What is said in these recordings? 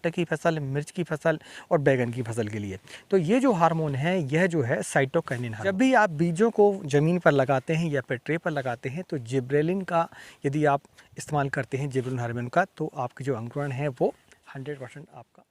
टमाटर की फसल, मिर्च की फसल और बैंगन की फसल के लिए। तो ये जो हार्मोन है यह जो है साइटोकिनिन हार्मोन। जब भी आप बीजों को ज़मीन पर लगाते हैं या फिर ट्रे पर लगाते हैं तो जिब्रेलिन का यदि आप इस्तेमाल करते हैं, जिब्रेलिन हार्मोन का, तो आपकी जो अंकुरण है वो 100% आपका।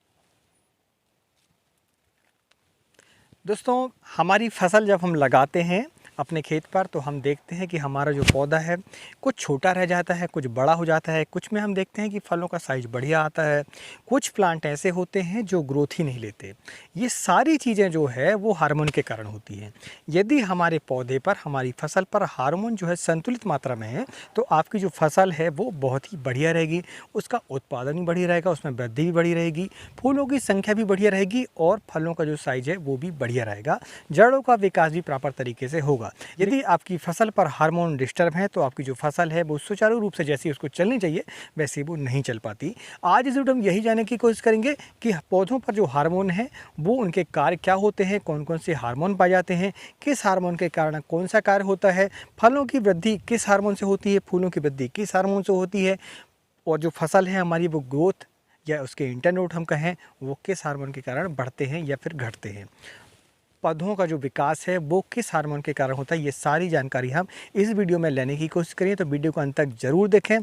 दोस्तों, हमारी फसल जब हम लगाते हैं अपने खेत पर तो हम देखते हैं कि हमारा जो पौधा है कुछ छोटा रह जाता है, कुछ बड़ा हो जाता है, कुछ में हम देखते हैं कि फलों का साइज़ बढ़िया आता है, कुछ प्लांट ऐसे होते हैं जो ग्रोथ ही नहीं लेते। ये सारी चीज़ें जो है वो हार्मोन के कारण होती हैं। यदि हमारे पौधे पर, हमारी फसल पर हार्मोन जो है संतुलित मात्रा में है तो आपकी जो फसल है वो बहुत ही बढ़िया रहेगी, उसका उत्पादन भी बढ़िया रहेगा, उसमें वृद्धि भी बढ़ी रहेगी, फूलों की संख्या भी बढ़िया रहेगी और फलों का जो साइज है वो भी बढ़िया रहेगा, जड़ों का विकास भी प्रॉपर तरीके से होगा। यदि आपकी फसल पर हार्मोन डिस्टर्ब है तो आपकी जो फसल है वो सुचारू रूप से जैसी उसको चलनी चाहिए वैसे वो नहीं चल पाती। आज इस वीडियो में यही जानने की कोशिश करेंगे कि पौधों पर जो हार्मोन है वो उनके कार्य क्या होते हैं, कौन कौन से हार्मोन पाए जाते हैं, किस हार्मोन के कारण कौन सा कार्य होता है, फलों की वृद्धि किस हार्मोन से होती है, फूलों की वृद्धि किस हार्मोन से होती है, और जो फसल है हमारी वो ग्रोथ या उसके इंटरनोट हम कहें वो किस हार्मोन के कारण बढ़ते हैं या फिर घटते हैं, पौधों का जो विकास है वो किस हार्मोन के कारण होता है। ये सारी जानकारी हम इस वीडियो में लेने की कोशिश करें, तो वीडियो को अंत तक ज़रूर देखें।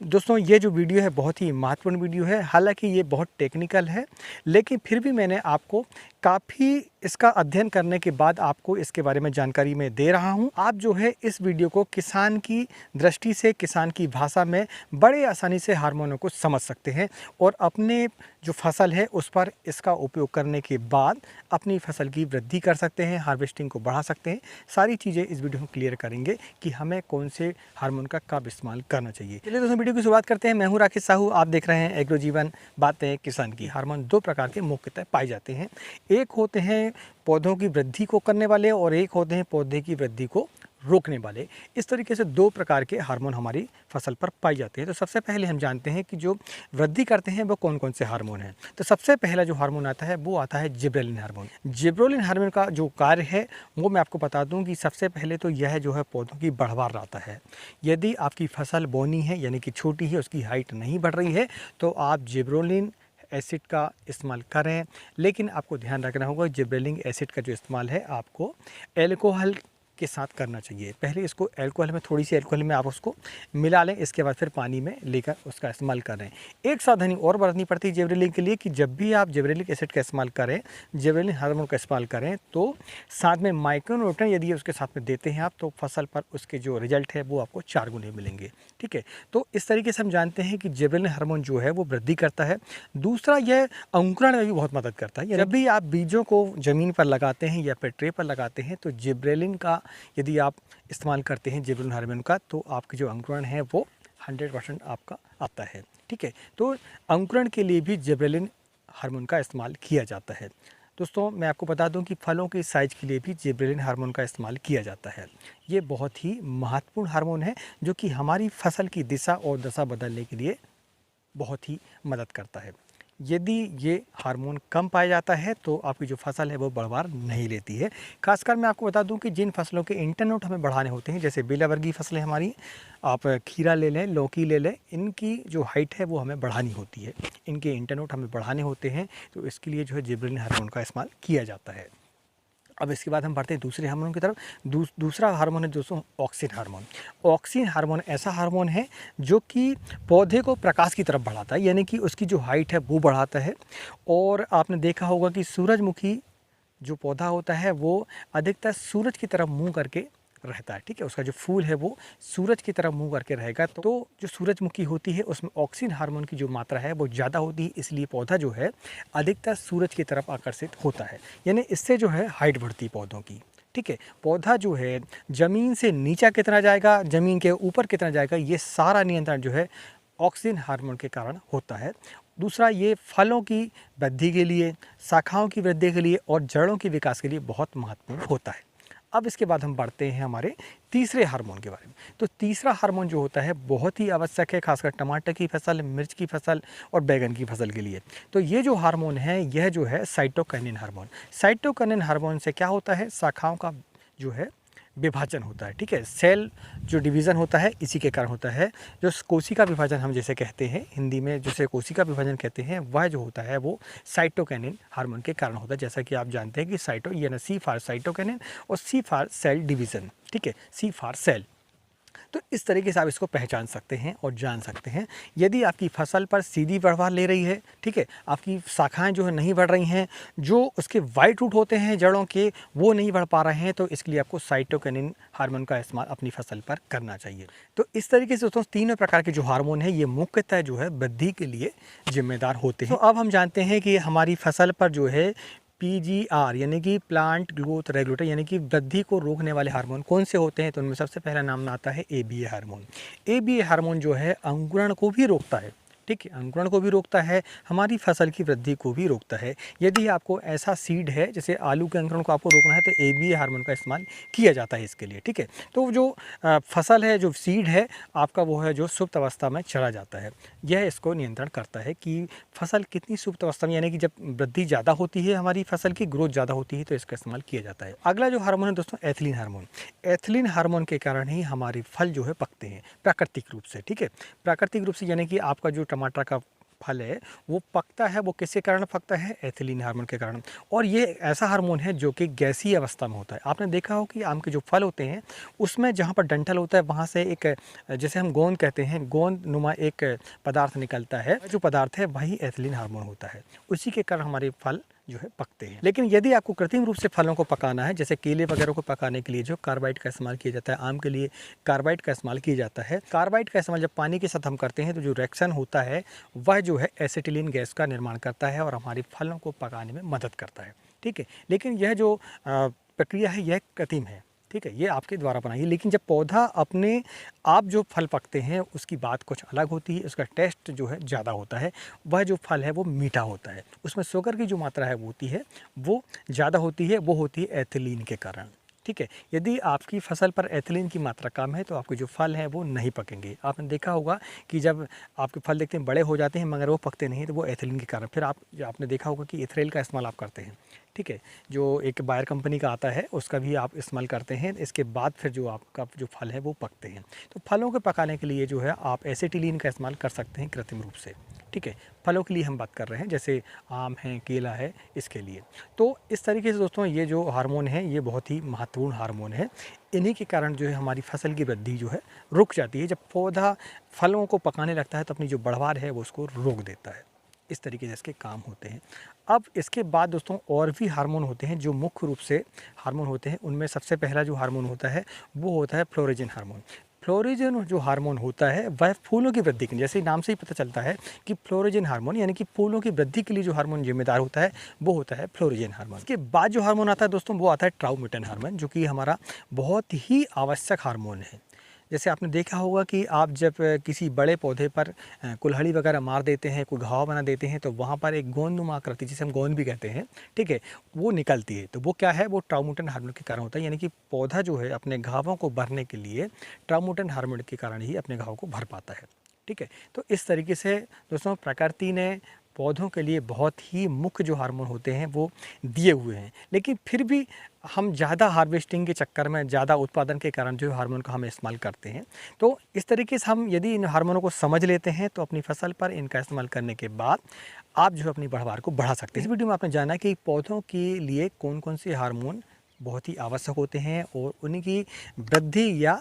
दोस्तों, ये जो वीडियो है बहुत ही महत्वपूर्ण वीडियो है, हालांकि ये बहुत टेक्निकल है लेकिन फिर भी मैंने आपको काफ़ी इसका अध्ययन करने के बाद आपको इसके बारे में जानकारी मैं दे रहा हूँ। आप जो है इस वीडियो को किसान की दृष्टि से, किसान की भाषा में बड़े आसानी से हार्मोनों को समझ सकते हैं और अपने जो फसल है उस पर इसका उपयोग करने के बाद अपनी फसल की वृद्धि कर सकते हैं, हार्वेस्टिंग को बढ़ा सकते हैं। सारी चीज़ें इस वीडियो में क्लियर करेंगे कि हमें कौन से हार्मोन का कब इस्तेमाल करना चाहिए। चलिए दोस्तों, वीडियो की शुरुआत करते हैं। मैं हूँ राकेश साहू, आप देख रहे हैं एग्रो जीवन, बातें किसान की। हार्मोन दो प्रकार के मुख्यतः पाए जाते हैं, एक होते हैं पौधों की वृद्धि को करने वाले और एक होते हैं पौधे की वृद्धि को रोकने वाले। इस तरीके से दो प्रकार के हार्मोन हमारी फसल पर पाए जाते हैं। तो सबसे पहले हम जानते हैं कि जो वृद्धि करते हैं वो कौन कौन से हार्मोन हैं। तो सबसे पहला जो हार्मोन आता है वो आता है जिब्रेलिन हार्मोन। जिब्रेलिन हार्मोन का जो कार्य है वो मैं आपको बता दूं कि सबसे पहले तो यह जो है पौधों की बढ़वार लाता है। यदि आपकी फसल बौनी है यानी कि छोटी है, उसकी हाइट नहीं बढ़ रही है तो आप जिब्रेलिन एसिड का इस्तेमाल करें, लेकिन आपको ध्यान रखना होगा जिब्रेलिन एसिड का जो इस्तेमाल है आपको एल्कोहल के साथ करना चाहिए। पहले इसको एल्कोहल में, थोड़ी सी एल्कोहल में आप उसको मिला लें, इसके बाद फिर पानी में लेकर उसका इस्तेमाल करें। एक सावधानी और बरतनी पड़ती है जिब्रेलिन के लिए कि जब भी आप जिब्रेलिक एसिड का इस्तेमाल करें, जिब्रेलिन हार्मोन का इस्तेमाल करें तो साथ में माइक्रोन्यूट्रिएंट यदि उसके साथ में देते हैं आप तो फसल पर उसके जो रिजल्ट है वो आपको 4 गुने मिलेंगे। ठीक है, तो इस तरीके से हम जानते हैं कि जिब्रेलिन हार्मोन जो है वो वृद्धि करता है। दूसरा, यह अंकुरण में भी बहुत मदद करता है। जब भी आप बीजों को ज़मीन पर लगाते हैं या फिर ट्रे पर लगाते हैं तो जिब्रेलिन का यदि आप इस्तेमाल करते हैं, जिब्रेलिन हार्मोन का, तो आपकी जो अंकुरण है वो 100% आपका आता है। ठीक है, तो अंकुरण के लिए भी जिब्रेलिन हार्मोन का इस्तेमाल किया जाता है। दोस्तों, मैं आपको बता दूं कि फलों के साइज के लिए भी जिब्रेलिन हार्मोन का इस्तेमाल किया जाता है। ये बहुत ही महत्वपूर्ण हार्मोन है जो कि हमारी फसल की दिशा और दशा बदलने के लिए बहुत ही मदद करता है। यदि ये हार्मोन कम पाया जाता है तो आपकी जो फसल है वो बढ़वार नहीं लेती है। खासकर मैं आपको बता दूं कि जिन फसलों के इंटरनोट हमें बढ़ाने होते हैं, जैसे बेला वर्गीय फसलें हमारी, आप खीरा ले लें, लौकी ले लें, इनकी जो हाइट है वो हमें बढ़ानी होती है, इनके इंटरनोट हमें बढ़ाने होते हैं, तो इसके लिए जो है जिब्रेलिन हार्मोन का इस्तेमाल किया जाता है। अब इसके बाद हम बढ़ते हैं दूसरे हार्मोन की तरफ। दूसरा हार्मोन है दोस्तों ऑक्सिन हार्मोन। ऑक्सिन हार्मोन ऐसा हार्मोन है जो कि पौधे को प्रकाश की तरफ बढ़ाता है, यानी कि उसकी जो हाइट है वो बढ़ाता है। और आपने देखा होगा कि सूरजमुखी जो पौधा होता है वो अधिकतर सूरज की तरफ मुँह करके रहता है। ठीक है, उसका जो फूल है वो सूरज की तरफ मुंह करके रहेगा। तो जो सूरजमुखी होती है उसमें ऑक्सिन हार्मोन की जो मात्रा है वो ज़्यादा होती है, इसलिए पौधा जो है अधिकतर सूरज की तरफ आकर्षित होता है, यानी इससे जो है हाइट बढ़ती है पौधों की। ठीक है, पौधा जो है ज़मीन से नीचा कितना जाएगा, ज़मीन के ऊपर कितना जाएगा, ये सारा नियंत्रण जो है ऑक्सिन हार्मोन के कारण होता है। दूसरा, ये फलों की वृद्धि के लिए, शाखाओं की वृद्धि के लिए और जड़ों के विकास के लिए बहुत महत्वपूर्ण होता है। अब इसके बाद हम बढ़ते हैं हमारे तीसरे हार्मोन के बारे में। तो तीसरा हार्मोन जो होता है बहुत ही आवश्यक है, खासकर टमाटर की फसल, मिर्च की फसल और बैंगन की फसल के लिए। तो ये जो हार्मोन है यह जो है साइटोकिनिन हार्मोन। साइटोकिनिन हार्मोन से क्या होता है, शाखाओं का जो है विभाजन होता है, ठीक है। सेल जो डिवीज़न होता है इसी के कारण होता है। जो कोशिका विभाजन हम जैसे कहते हैं हिंदी में, जिसे कोशिका विभाजन कहते हैं, वह जो होता है वो साइटोकिनिन हार्मोन के कारण होता है। जैसा कि आप जानते हैं कि साइटो यानी सी फॉर साइटोकिनिन और सी फॉर सेल डिवीज़न, ठीक है, सी फॉर सेल। तो इस तरीके से आप इसको पहचान सकते हैं और जान सकते हैं। यदि आपकी फसल पर सीधी बढ़वार ले रही है, ठीक है, आपकी शाखाएं जो है नहीं बढ़ रही हैं, जो उसके वाइट रूट होते हैं जड़ों के वो नहीं बढ़ पा रहे हैं, तो इसके लिए आपको साइटोकिनिन हार्मोन का इस्तेमाल अपनी फसल पर करना चाहिए। तो इस तरीके से दोस्तों तीनों प्रकार के जो हार्मोन है ये मुख्यतः जो है वृद्धि के लिए जिम्मेदार होते हैं। तो अब हम जानते हैं कि हमारी फसल पर जो है PGR यानी कि प्लांट ग्रोथ रेगुलेटर यानी कि वृद्धि को रोकने वाले हार्मोन कौन से होते हैं। तो उनमें सबसे पहला नाम आता है ABA हार्मोन। ABA हार्मोन जो है अंकुरण को भी रोकता है, ठीक है, अंकुरण को भी रोकता है, हमारी फसल की वृद्धि को भी रोकता है। यदि आपको ऐसा सीड है जैसे आलू के अंकुरण को आपको रोकना है तो ABA हार्मोन का इस्तेमाल किया जाता है इसके लिए, ठीक है। तो जो फसल है, जो सीड है आपका, वो है जो सुप्त अवस्था में चला जाता है। यह इसको नियंत्रण करता है कि फसल कितनी सुप्त अवस्था में, यानी कि जब वृद्धि ज़्यादा होती है, हमारी फसल की ग्रोथ ज़्यादा होती है, तो इसका इस्तेमाल किया जाता है। अगला जो हार्मोन है दोस्तों एथिलीन हार्मोन। एथिलीन हार्मोन के कारण ही हमारे फल जो है पकते हैं प्राकृतिक रूप से, ठीक है। प्राकृतिक रूप से यानी कि आपका जो टमाटर का फल है वो पकता है, वो किसके कारण पकता है, एथिलीन हार्मोन के कारण। और ये ऐसा हार्मोन है जो कि गैसीय अवस्था में होता है। आपने देखा हो कि आम के जो फल होते हैं उसमें जहाँ पर डंठल होता है वहाँ से एक, जैसे हम गोंद कहते हैं, गोंद नुमा एक पदार्थ निकलता है, जो पदार्थ है वही एथिलीन हार्मोन होता है। उसी के कारण हमारे फल जो है पकते हैं। लेकिन यदि आपको कृत्रिम रूप से फलों को पकाना है, जैसे केले वगैरह को पकाने के लिए जो कार्बाइड का इस्तेमाल किया जाता है, आम के लिए कार्बाइड का इस्तेमाल किया जाता है। कार्बाइड का इस्तेमाल जब पानी के साथ हम करते हैं तो जो रिएक्शन होता है वह जो है एसिटिलीन गैस का निर्माण करता है और हमारे फलों को पकाने में मदद करता है, ठीक है। लेकिन यह जो प्रक्रिया है यह कृत्रिम है, ठीक है, ये आपके द्वारा बनाई है। लेकिन जब पौधा अपने आप जो फल पकते हैं उसकी बात कुछ अलग होती है, उसका टेस्ट जो है ज़्यादा होता है। वह जो फल है वो मीठा होता है, उसमें शुगर की जो मात्रा है वो होती है वो ज़्यादा होती है, वो होती है एथिलीन के कारण, ठीक है। यदि आपकी फसल पर एथिलीन की मात्रा कम है तो आपके जो फल हैं वो नहीं पकेंगे। आपने देखा होगा कि जब आपके फल देखते हैं बड़े हो जाते हैं मगर वो पकते नहीं, तो वो एथिलीन के कारण। फिर आपने देखा होगा कि इथरेल का इस्तेमाल आप करते हैं, ठीक है, जो एक बायर कंपनी का आता है उसका भी आप इस्तेमाल करते हैं। इसके बाद फिर जो आपका जो फल है वो पकते हैं। तो फलों को पकाने के लिए जो है आप एसिटिलीन का इस्तेमाल कर सकते हैं कृत्रिम रूप से, ठीक है। फलों के लिए हम बात कर रहे हैं, जैसे आम है, केला है, इसके लिए। तो इस तरीके से दोस्तों ये जो हार्मोन है ये बहुत ही महत्वपूर्ण हार्मोन है। इन्हीं के कारण जो है हमारी फसल की वृद्धि जो है रुक जाती है। जब पौधा फलों को पकाने लगता है तो अपनी जो बढ़वार है वो उसको रोक देता है। इस तरीके से इसके काम होते हैं। अब इसके बाद दोस्तों और भी हार्मोन होते हैं जो मुख्य रूप से हार्मोन होते हैं। उनमें सबसे पहला जो हार्मोन होता है वो होता है फ्लोरिजन हार्मोन। फ्लोरिजन जो हार्मोन होता है वह फूलों की वृद्धि के, जैसे नाम से ही पता चलता है कि फ्लोरिजन हार्मोन यानी कि फूलों की वृद्धि के लिए जो हार्मोन जिम्मेदार होता है वो होता है फ्लोरिजन हार्मोन। इसके बाद जो हार्मोन आता है दोस्तों वो आता है ट्राउमेटन हार्मोन, जो कि हमारा बहुत ही आवश्यक हार्मोन है। जैसे आपने देखा होगा कि आप जब किसी बड़े पौधे पर कुल्हाड़ी वगैरह मार देते हैं, कोई घाव बना देते हैं, तो वहाँ पर एक गोंदनुमा आकृति, जिसे हम गोंद भी कहते हैं, ठीक है, वो निकलती है। तो वो क्या है, वो ट्राउमेटन हार्मोन के कारण होता है। यानी कि पौधा जो है अपने घावों को भरने के लिए ट्राउमेटन हार्मोन के कारण ही अपने घाव को भर पाता है, ठीक है। तो इस तरीके से दोस्तों प्रकृति ने पौधों के लिए बहुत ही मुख्य जो हार्मोन होते हैं वो दिए हुए हैं। लेकिन फिर भी हम ज़्यादा हार्वेस्टिंग के चक्कर में, ज़्यादा उत्पादन के कारण जो हार्मोन का हम इस्तेमाल करते हैं। तो इस तरीके से हम यदि इन हार्मोनों को समझ लेते हैं तो अपनी फसल पर इनका इस्तेमाल करने के बाद आप जो है अपनी बढ़वार को बढ़ा सकते हैं। इस वीडियो में आपने जाना कि पौधों के लिए कौन कौन से हार्मोन बहुत ही आवश्यक होते हैं और उनकी वृद्धि या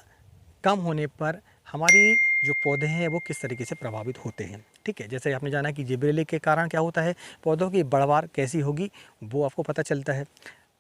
कम होने पर हमारी जो पौधे हैं वो किस तरीके से प्रभावित होते हैं, ठीक है। जैसे आपने जाना कि जिबरेलिक के कारण क्या होता है, पौधों की बढ़वार कैसी होगी वो आपको पता चलता है।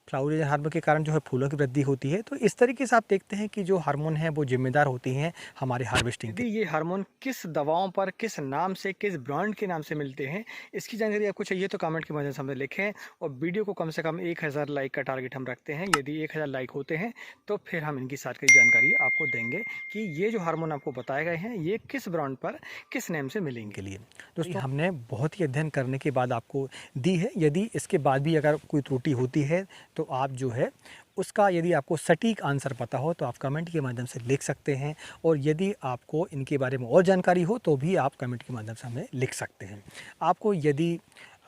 फ्लावरिजन हार्मोन के कारण जो है फूलों की वृद्धि होती है। तो इस तरीके से आप देखते हैं कि जो हार्मोन है वो जिम्मेदार होती हैं हमारे हार्वेस्टिंग के। ये हार्मोन किस दवाओं पर, किस नाम से, किस ब्रांड के नाम से मिलते हैं, इसकी जानकारी आपको चाहिए तो कमेंट के माध्यम से हमें लिखें। और वीडियो को कम से कम 1000 लाइक का टारगेट हम रखते हैं। यदि 1000 लाइक होते हैं तो फिर हम इनकी सारी जानकारी आपको देंगे कि ये जो हार्मोन आपको बताए गए हैं ये किस ब्रांड पर, किस नेम से मिलेंगे के लिए। दोस्तों हमने बहुत ही अध्ययन करने के बाद आपको दी है। यदि इसके बाद भी अगर कोई त्रुटि होती है तो आप जो है उसका, यदि आपको सटीक आंसर पता हो तो आप कमेंट के माध्यम से लिख सकते हैं। और यदि आपको इनके बारे में और जानकारी हो तो भी आप कमेंट के माध्यम से हमें लिख सकते हैं। आपको यदि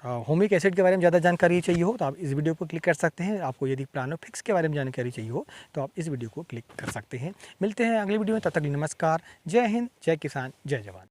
होमिक एसिड के बारे में ज़्यादा जानकारी चाहिए हो तो आप इस वीडियो को क्लिक कर सकते हैं। आपको यदि प्लानोफिक्स के बारे में जानकारी चाहिए हो तो आप इस वीडियो को क्लिक कर सकते हैं। मिलते हैं अगली वीडियो में, तब तक नमस्कार, जय हिंद, जय किसान, जय जवान।